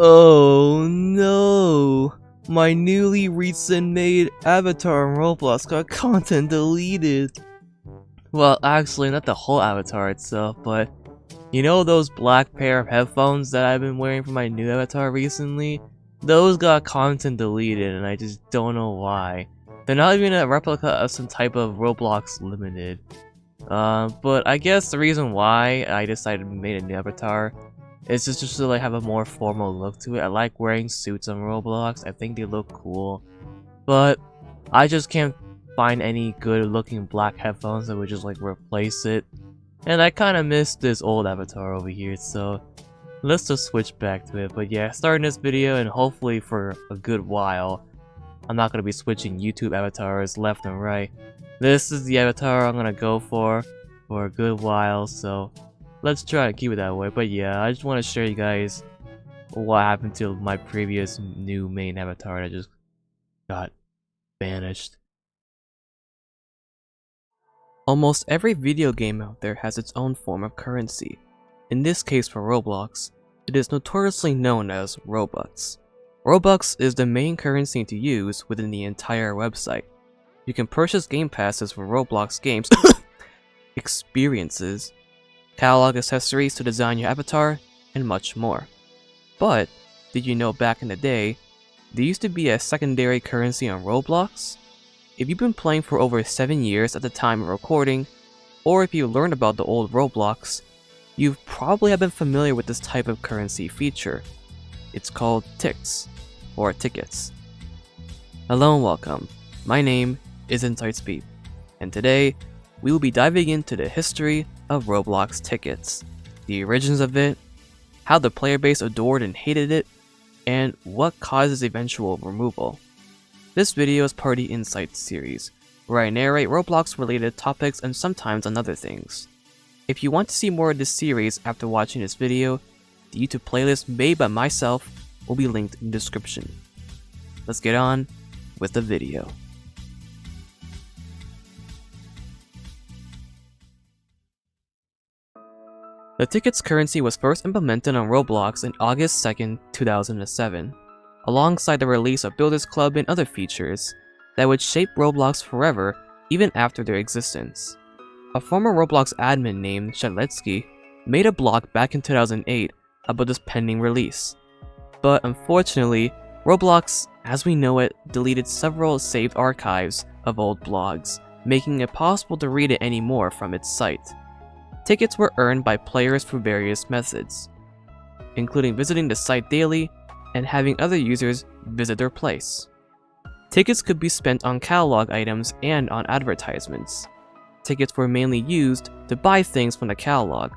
Oh no! My newly recent made avatar in Roblox got content deleted. Well, actually, not the whole avatar itself, but you know those black pair of headphones that I've been wearing for my new avatar recently? Those got content deleted and I just don't know why. They're not even a replica of some type of Roblox Limited. But I guess the reason why I decided to make a new avatar is just to like have a more formal look to it. I like wearing suits on Roblox. I think they look cool. But I just can't find any good looking black headphones that would just like replace it. And I kind of miss this old avatar over here, so let's just switch back to it. But yeah, starting this video and hopefully for a good while, I'm not going to be switching YouTube avatars left and right. This is the avatar I'm going to go for a good while, so let's try to keep it that way. But yeah, I just want to show you guys what happened to my previous new main avatar that just got banished. Almost every video game out there has its own form of currency. In this case for Roblox, it is notoriously known as Robux. Robux is the main currency to use within the entire website. You can purchase game passes for Roblox games, experiences, catalog accessories to design your avatar, and much more. But, did you know back in the day, there used to be a secondary currency on Roblox? If you've been playing for over 7 years at the time of recording, or if you learned about the old Roblox, you probably have been familiar with this type of currency feature. It's called Tix, or tickets. Hello and welcome, my name is Insightspeep, and today we will be diving into the history of Roblox tickets, the origins of it, how the player base adored and hated it, and what causes eventual removal. This video is part of the Insights series, where I narrate Roblox related topics and sometimes on other things. If you want to see more of this series after watching this video, the YouTube playlist made by myself will be linked in the description. Let's get on with the video. The tickets currency was first implemented on Roblox in August 2nd, 2007, alongside the release of Builders Club and other features that would shape Roblox forever even after their existence. A former Roblox admin named Shatletsky made a blog back in 2008 about this pending release. But unfortunately, Roblox, as we know it, deleted several saved archives of old blogs, making it impossible to read it anymore from its site. Tickets were earned by players through various methods, including visiting the site daily and having other users visit their place. Tickets could be spent on catalog items and on advertisements. Tickets were mainly used to buy things from the catalog.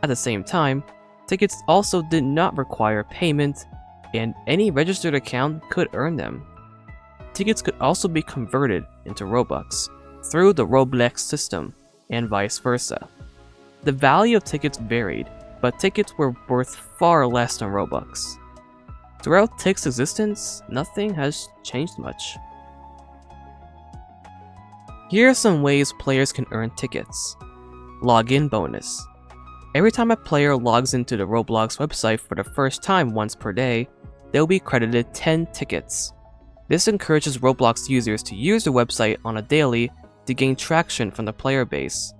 At the same time, tickets also did not require payment, and any registered account could earn them. Tickets could also be converted into Robux through the RoblEX system, and vice versa. The value of tickets varied, but tickets were worth far less than Robux. Throughout Tix's existence, nothing has changed much. Here are some ways players can earn tickets. Login bonus. Every time a player logs into the Roblox website for the first time once per day, they'll be credited 10 tickets. This encourages Roblox users to use the website on a daily to gain traction from the player base.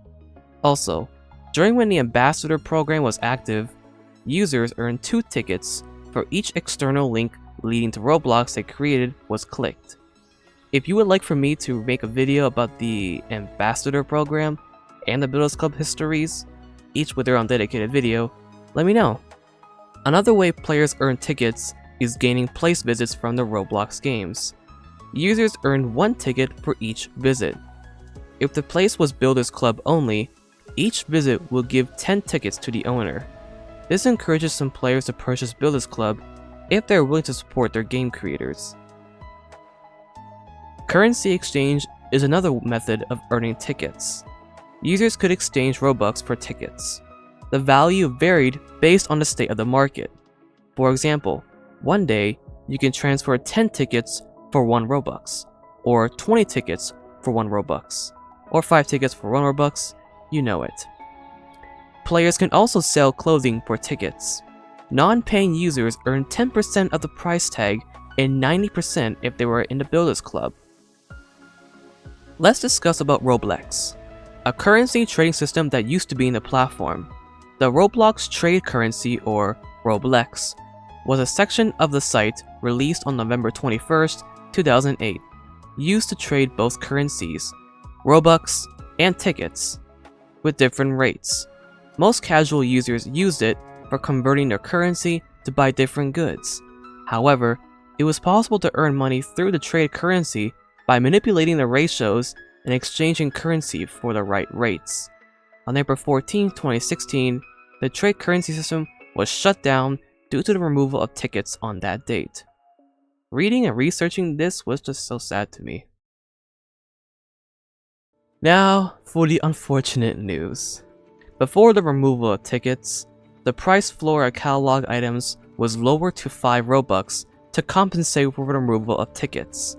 Also, during when the Ambassador program was active, users earned 2 tickets for each external link leading to Roblox they created was clicked. If you would like for me to make a video about the Ambassador program and the Builders Club histories, each with their own dedicated video, let me know. Another way players earn tickets is gaining place visits from the Roblox games. Users earn 1 ticket for each visit. If the place was Builders Club only, each visit will give 10 tickets to the owner. This encourages some players to purchase Builders Club if they are willing to support their game creators. Currency exchange is another method of earning tickets. Users could exchange Robux for tickets. The value varied based on the state of the market. For example, one day you can transfer 10 tickets for 1 Robux, or 20 tickets for 1 Robux, or 5 tickets for 1 Robux, you know it. Players can also sell clothing for tickets. Non-paying users earned 10% of the price tag and 90% if they were in the Builders Club. Let's discuss about RoblEX, a currency trading system that used to be in the platform. The Roblox Trade Currency, or RoblEX, was a section of the site released on November 21st, 2008, used to trade both currencies, Robux and tickets, with different rates. Most casual users used it for converting their currency to buy different goods. However, it was possible to earn money through the trade currency by manipulating the ratios and exchanging currency for the right rates. On April 14, 2016, the trade currency system was shut down due to the removal of tickets on that date. Reading and researching this was just so sad to me. Now, for the unfortunate news. Before the removal of tickets, the price floor of catalog items was lowered to 5 Robux to compensate for the removal of tickets.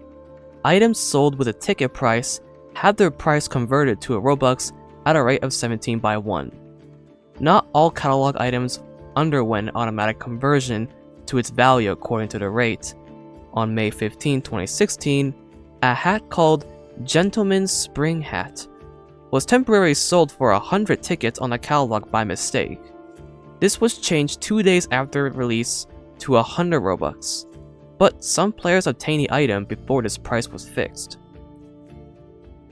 Items sold with a ticket price had their price converted to a Robux at a rate of 17/1. Not all catalog items underwent automatic conversion to its value according to the rate. On May 15, 2016, a hat called Gentleman's Spring Hat was temporarily sold for 100 tickets on the catalog by mistake. This was changed 2 days after release to 100 Robux, but some players obtained the item before this price was fixed.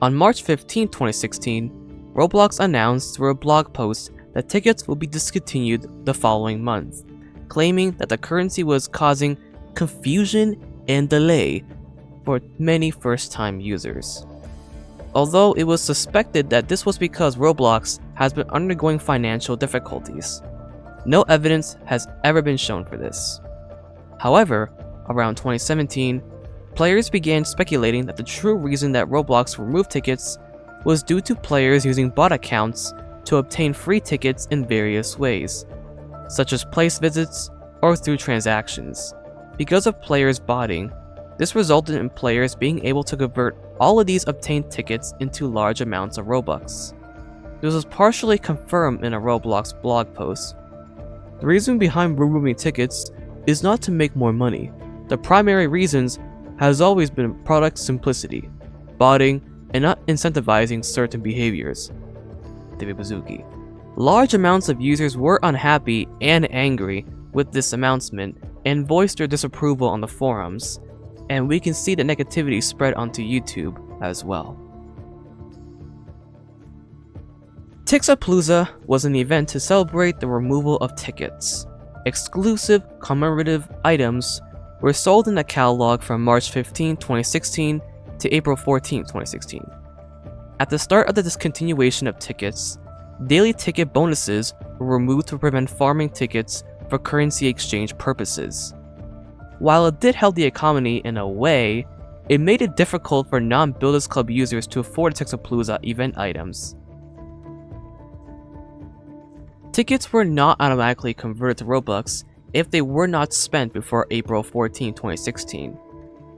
On March 15, 2016, Roblox announced through a blog post that tickets will be discontinued the following month, claiming that the currency was causing confusion and delay for many first-time users. Although it was suspected that this was because Roblox has been undergoing financial difficulties, no evidence has ever been shown for this. However, around 2017, players began speculating that the true reason that Roblox removed tickets was due to players using bot accounts to obtain free tickets in various ways, such as place visits or through transactions. Because of players botting, this resulted in players being able to convert all of these obtained tickets into large amounts of Robux. This was partially confirmed in a Roblox blog post. The reason behind removing tickets is not to make more money. The primary reasons has always been product simplicity, botting, and not incentivizing certain behaviors. David Bazuki. Large amounts of users were unhappy and angry with this announcement and voiced their disapproval on the forums, and we can see the negativity spread onto YouTube as well. Tixapalooza was an event to celebrate the removal of tickets. Exclusive commemorative items were sold in the catalog from March 15, 2016 to April 14, 2016. At the start of the discontinuation of tickets, daily ticket bonuses were removed to prevent farming tickets for currency exchange purposes. While it did help the economy in a way, it made it difficult for non-Builders Club users to afford Tixapalooza event items. Tickets were not automatically converted to Robux if they were not spent before April 14, 2016.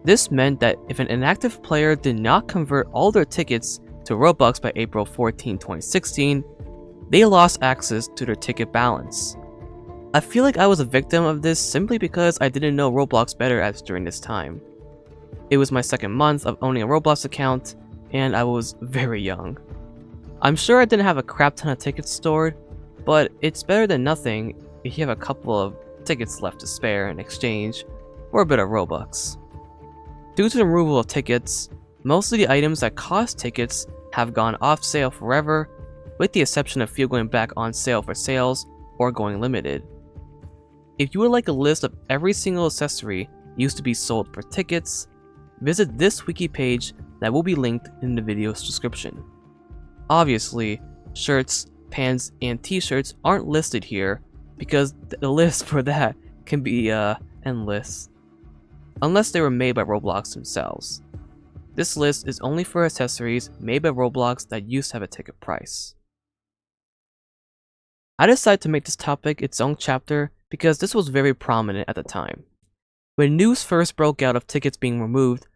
This meant that if an inactive player did not convert all their tickets to Robux by April 14, 2016, they lost access to their ticket balance. I feel like I was a victim of this simply because I didn't know Roblox better as during this time. It was my second month of owning a Roblox account, and I was very young. I'm sure I didn't have a crap ton of tickets stored, but it's better than nothing if you have a couple of tickets left to spare in exchange for a bit of Robux. Due to the removal of tickets, most of the items that cost tickets have gone off sale forever, with the exception of few going back on sale for sales or going limited. If you would like a list of every single accessory used to be sold for tickets, visit this wiki page that will be linked in the video's description. Obviously, shirts, pants, and t-shirts aren't listed here because the list for that can be endless, unless they were made by Roblox themselves. This list is only for accessories made by Roblox that used to have a ticket price. I decided to make this topic its own chapter because this was very prominent at the time. When news first broke out of tickets being removed,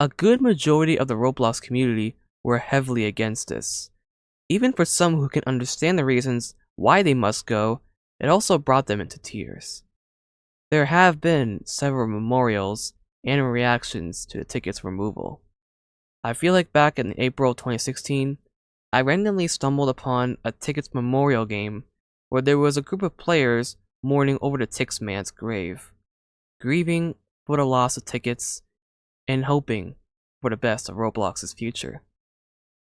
a good majority of the Roblox community were heavily against this. Even for some who can understand the reasons why they must go, it also brought them into tears. There have been several memorials and reactions to the ticket's removal. I feel like back in April 2016, I randomly stumbled upon a Tickets memorial game where there was a group of players mourning over the Tix man's grave, grieving for the loss of tickets and hoping for the best of Roblox's future.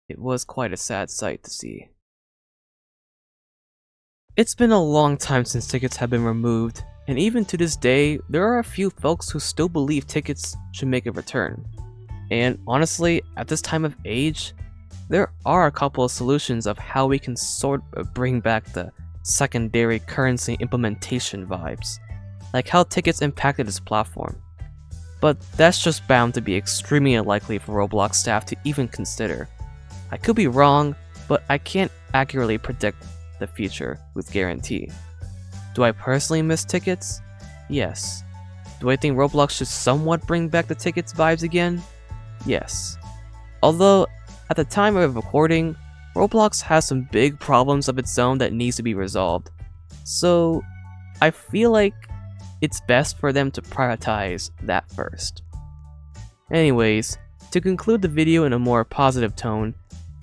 It was quite a sad sight to see. It's been a long time since tickets have been removed, and even to this day, there are a few folks who still believe tickets should make a return. And honestly, at this time of age, there are a couple of solutions of how we can sort of bring back the secondary currency implementation vibes, like how tickets impacted its platform. But that's just bound to be extremely unlikely for Roblox staff to even consider. I could be wrong, but I can't accurately predict the future with guarantee. Do I personally miss tickets? Yes. Do I think Roblox should somewhat bring back the tickets vibes again? Yes. Although, at the time of recording, Roblox has some big problems of its own that needs to be resolved. So, I feel like it's best for them to prioritize that first. Anyways, to conclude the video in a more positive tone,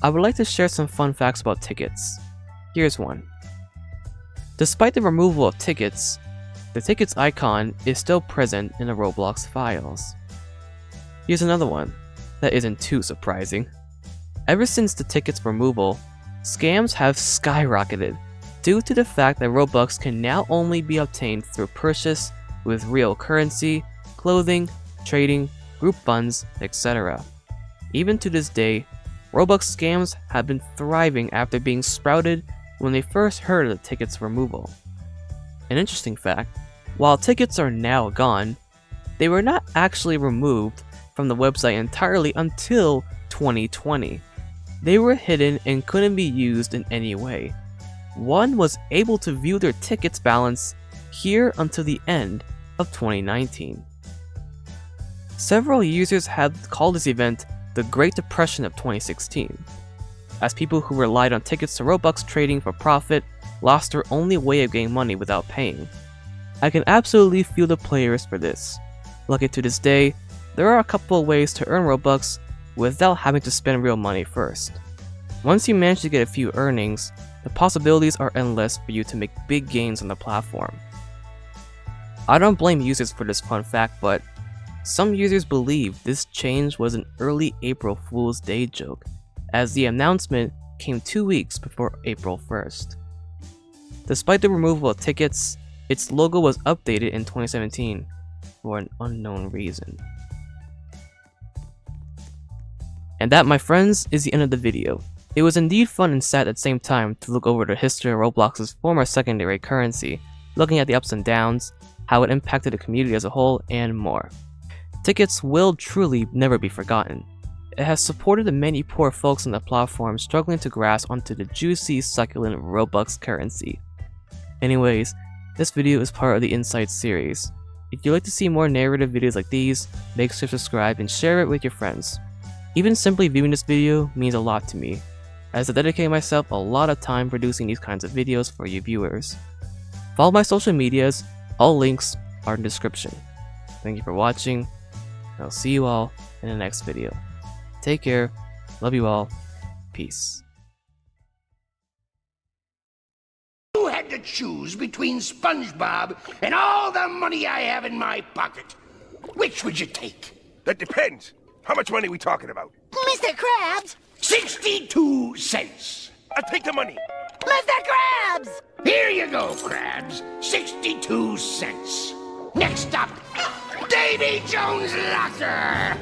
I would like to share some fun facts about tickets. Here's one. Despite the removal of tickets, the tickets icon is still present in the Roblox files. Here's another one that isn't too surprising. Ever since the tickets removal, scams have skyrocketed due to the fact that Robux can now only be obtained through purchase with real currency, clothing, trading, group funds, etc. Even to this day, Robux scams have been thriving after being sprouted when they first heard of the tickets removal. An interesting fact, while tickets are now gone, they were not actually removed from the website entirely until 2020. They were hidden and couldn't be used in any way. One was able to view their tickets balance here until the end of 2019. Several users have called this event the Great Depression of 2016, as people who relied on tickets to Robux trading for profit lost their only way of getting money without paying. I can absolutely feel the players for this. Lucky to this day, there are a couple of ways to earn Robux without having to spend real money first. Once you manage to get a few earnings, the possibilities are endless for you to make big gains on the platform. I don't blame users for this fun fact, but some users believe this change was an early April Fool's Day joke, as the announcement came 2 weeks before April 1st. Despite the removal of tickets, its logo was updated in 2017 for an unknown reason. And that, my friends, is the end of the video. It was indeed fun and sad at the same time to look over the history of Roblox's former secondary currency, looking at the ups and downs, how it impacted the community as a whole, and more. Tickets will truly never be forgotten. It has supported the many poor folks on the platform struggling to grasp onto the juicy, succulent Robux currency. Anyways, this video is part of the Insights series. If you'd like to see more narrative videos like these, make sure to subscribe and share it with your friends. Even simply viewing this video means a lot to me, as I dedicate myself a lot of time producing these kinds of videos for you viewers. Follow my social medias, all links are in the description. Thank you for watching, and I'll see you all in the next video. Take care, love you all, peace. You had to choose between SpongeBob and all the money I have in my pocket. Which would you take? That depends. How much money are we talking about? Mr. Krabs! 62 cents. I'll take the money. Mr. Krabs! Here you go, Krabs. 62 cents. Next up, Davy Jones' locker.